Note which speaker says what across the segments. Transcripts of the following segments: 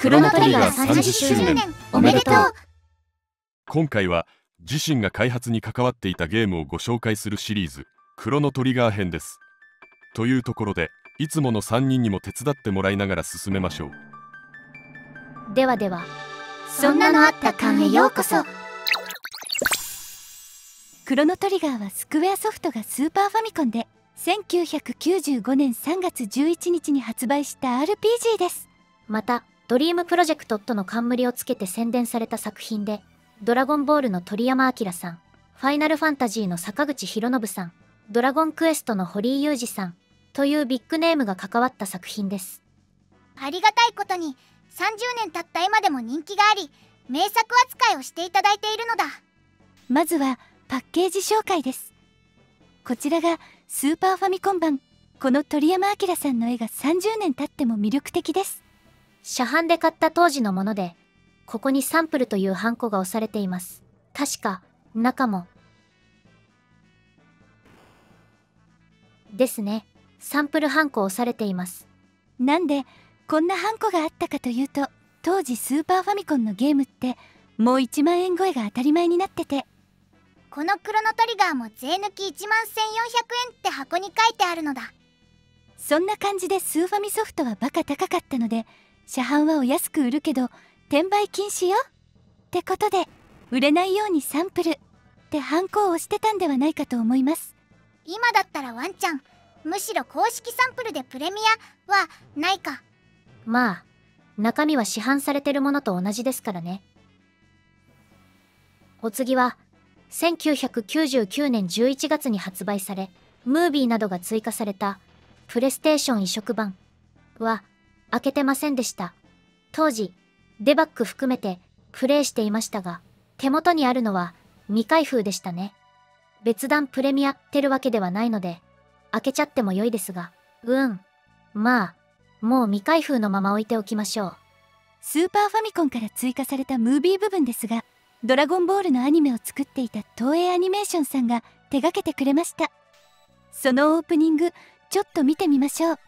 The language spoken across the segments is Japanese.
Speaker 1: クロノトリガー30周年おめでとう。
Speaker 2: 今回は自身が開発に関わっていたゲームをご紹介するシリーズクロノトリガー編です。というところでいつもの3人にも手伝ってもらいながら進めましょう。
Speaker 1: ではでは、そんなのあった館へようこそ。
Speaker 3: クロノトリガーはスクウェアソフトがスーパーファミコンで1995年3月11日に発売した RPG です。
Speaker 1: またドリームプロジェクトとの冠をつけて宣伝された作品で、ドラゴンボールの鳥山明さん、ファイナルファンタジーの坂口博信さん、ドラゴンクエストの堀井雄二さんというビッグネームが関わった作品です。
Speaker 4: ありがたいことに30年経った今でも人気があり、名作扱いをしていただいているのだ。
Speaker 3: まずはパッケージ紹介です。こちらがスーパーファミコン版。この鳥山明さんの絵が30年経っても魅力的です。
Speaker 1: 市販で買った当時のもので、ここにサンプルというハンコが押されています。確か中もですね。サンプルハンコ押されています。
Speaker 3: なんでこんなハンコがあったかというと、当時スーパーファミコンのゲームってもう1万円超えが当たり前になってて、
Speaker 4: このクロノトリガーも税抜き11400円って箱に書いてあるのだ。
Speaker 3: そんな感じでスーファミソフトはバカ高かったので、車販はお安く売るけど転売禁止よってことで、売れないようにサンプルってハンコを押してたんではないかと思います。
Speaker 4: 今だったらワンチャン、むしろ公式サンプルでプレミアはないか。
Speaker 1: まあ中身は市販されてるものと同じですからね。お次は1999年11月に発売され、ムービーなどが追加されたプレイステーション移植版は開けてませんでした。当時デバッグ含めてプレイしていましたが、手元にあるのは未開封でしたね。別段プレミアってるわけではないので開けちゃっても良いですが、まあもう未開封のまま置いておきましょう。
Speaker 3: スーパーファミコンから追加されたムービー部分ですが、ドラゴンボールのアニメを作っていた東映アニメーションさんが手掛けてくれました。そのオープニングちょっと見てみましょう。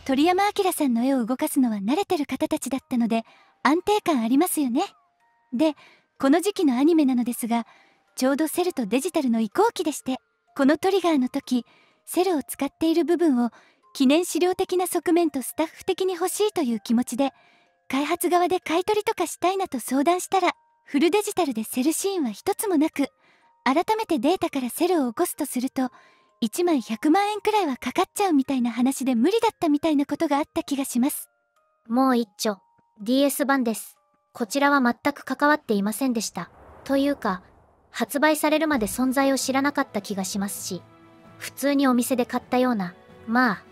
Speaker 3: 鳥山明さんの絵を動かすのは慣れてる方たちだったので安定感ありますよね。でこの時期のアニメなのですが、ちょうどセルとデジタルの移行期でして、このトリガーの時セルを使っている部分を記念資料的な側面とスタッフ的に欲しいという気持ちで、開発側で買い取りとかしたいなと相談したら、フルデジタルでセルシーンは一つもなく、改めてデータからセルを起こすとすると1枚100万円くらいはかかっちゃうみたいな話で無理だったみたいなことがあった気がします。
Speaker 1: もう一丁 DS 版です。こちらは全く関わっていませんでした。というか発売されるまで存在を知らなかった気がしますし、普通にお店で買ったような、まあ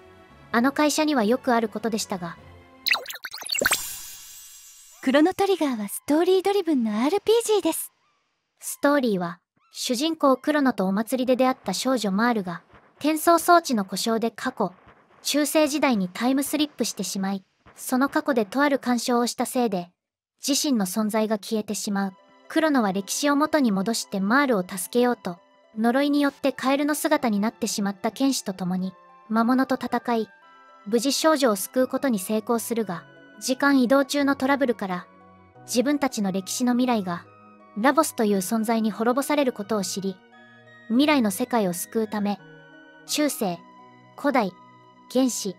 Speaker 1: あの会社にはよくあることでしたが。
Speaker 3: クロノトリガーはストーリードリブンの RPG です。
Speaker 1: ストーリーは主人公クロノとお祭りで出会った少女マールが転送装置の故障で過去中世時代にタイムスリップしてしまい、その過去でとある干渉をしたせいで自身の存在が消えてしまう。クロノは歴史を元に戻してマールを助けようと、呪いによってカエルの姿になってしまった剣士と共に魔物と戦い、無事少女を救うことに成功するが、時間移動中のトラブルから自分たちの歴史の未来がラボスという存在に滅ぼされることを知り、未来の世界を救うため中世、古代、原始、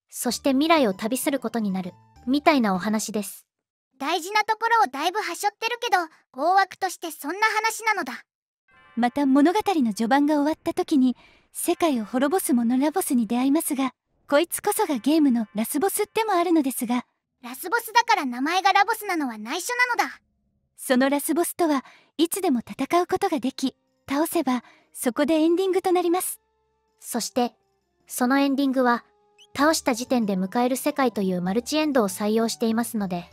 Speaker 1: そして未来を旅することになるみたいなお話です。
Speaker 4: 大事なところをだいぶはしょってるけど、大枠としてそんな話なのだ。
Speaker 3: また物語の序盤が終わった時に世界を滅ぼすモノラボスに出会いますが、こいつこそがゲームのラスボスでもあるのですが、
Speaker 4: ラスボスだから名前がラボスなのは内緒なのだ。
Speaker 3: そのラスボスとはいつでも戦うことができ、倒せばそこでエンディングとなります。
Speaker 1: そしてそのエンディングは倒した時点で迎える世界というマルチエンドを採用していますので、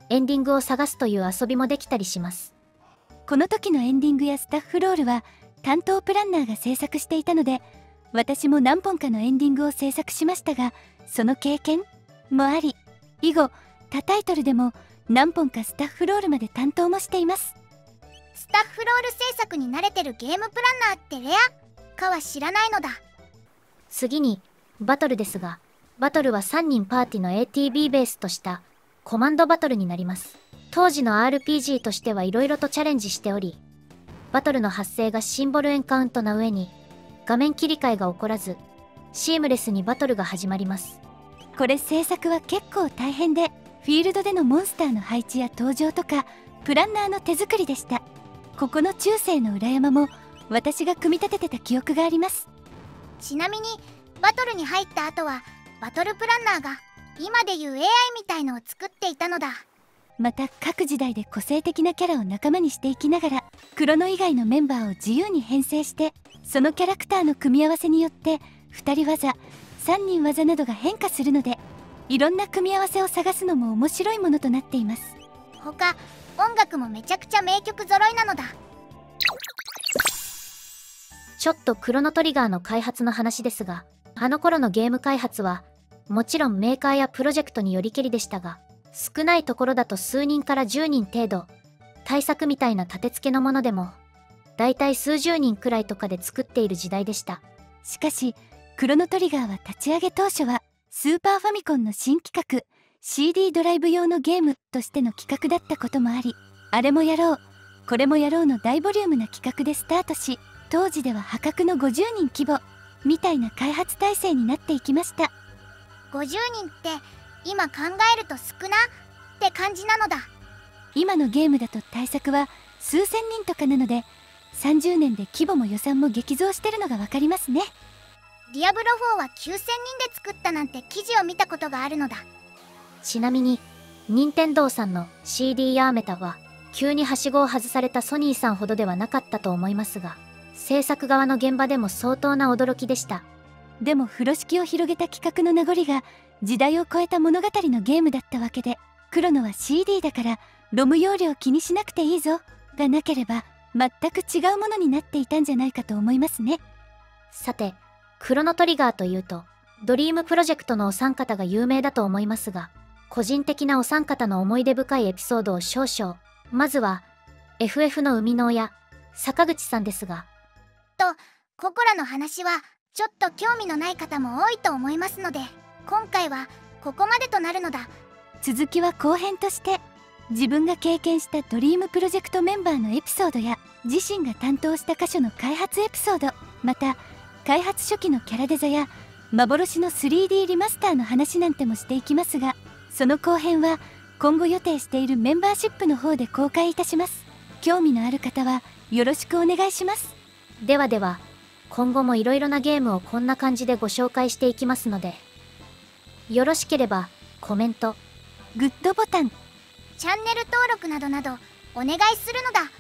Speaker 1: エンディングを探すという遊びもできたりします。
Speaker 3: この時のエンディングやスタッフロールは担当プランナーが制作していたので、私も何本かのエンディングを制作しましたが、その経験もあり、以後他タイトルでも何本かスタッフロールまで担当もしています。
Speaker 4: スタッフロール制作に慣れてるゲームプランナーってレアかは知らないのだ。
Speaker 1: 次にバトルですが、バトルは3人パーティの ATB ベースとしたコマンドバトルになります。当時の RPG としてはいろいろとチャレンジしており、バトルの発生がシンボルエンカウントな上に画面切り替えが起こらずシームレスにバトルが始まります。
Speaker 3: これ制作は結構大変で、フィールドでのモンスターの配置や登場とかプランナーの手作りでした。ここの中世の裏山も私が組み立ててた記憶があります。
Speaker 4: ちなみにバトルに入った後はバトルプランナーが今でいう AI みたいのを作っていたのだ。
Speaker 3: また各時代で個性的なキャラを仲間にしていきながら、クロノ以外のメンバーを自由に編成して、そのキャラクターの組み合わせによって2人技、3人技などが変化するので、いろんな組み合わせを探すのも面白いものとなっています。
Speaker 4: 他音楽もめちゃくちゃ名曲揃いなのだ。
Speaker 1: ちょっとクロノトリガーの開発の話ですが、あの頃のゲーム開発はもちろんメーカーやプロジェクトによりけりでしたが、少ないところだと数人から10人程度、対策みたいな立て付けのものでもだいたい数十人くらいとかで作っている時代でした。
Speaker 3: しかしクロノトリガーは立ち上げ当初はスーパーファミコンの新企画 CD ドライブ用のゲームとしての企画だったこともあり、あれもやろうこれもやろうの大ボリュームな企画でスタートし、当時では破格の50人規模みたいな開発体制になっていきました。
Speaker 4: 50人って今考えると少なって感じなのだ。
Speaker 3: 今のゲームだと対策は数千人とかなので、30年で規模も予算も激増してるのが分かりますね。
Speaker 4: ディアブロ4は9000人で作ったなんて記事を見たことがあるのだ。
Speaker 1: ちなみに任天堂さんの CD ヤーメタは急にはしごを外されたソニーさんほどではなかったと思いますが、制作側の現場でも相当な驚きでした。
Speaker 3: でも風呂敷を広げた企画の名残が時代を超えた物語のゲームだったわけで、クロノは CD だからロム容量気にしなくていいぞがなければ全く違うものになっていたんじゃないかと思いますね。
Speaker 1: さてクロノトリガーというとドリームプロジェクトのお三方が有名だと思いますが、個人的なお三方の思い出深いエピソードを少々。まずは FF の生みの親坂口さんですが、
Speaker 4: ここらの話はちょっと興味のない方も多いと思いますので、今回はここまでとなるのだ。
Speaker 3: 続きは後編として自分が経験したドリームプロジェクトメンバーのエピソードや自身が担当した箇所の開発エピソード、また開発初期のキャラデザや幻の 3D リマスターの話なんてもしていきますが、その後編は今後予定しているメンバーシップの方で公開いたします。興味のある方はよろしくお願いします。
Speaker 1: ではでは、今後もいろいろなゲームをこんな感じでご紹介していきますので、よろしければコメント、
Speaker 3: グッドボタン、
Speaker 4: チャンネル登録などなどお願いするのだ。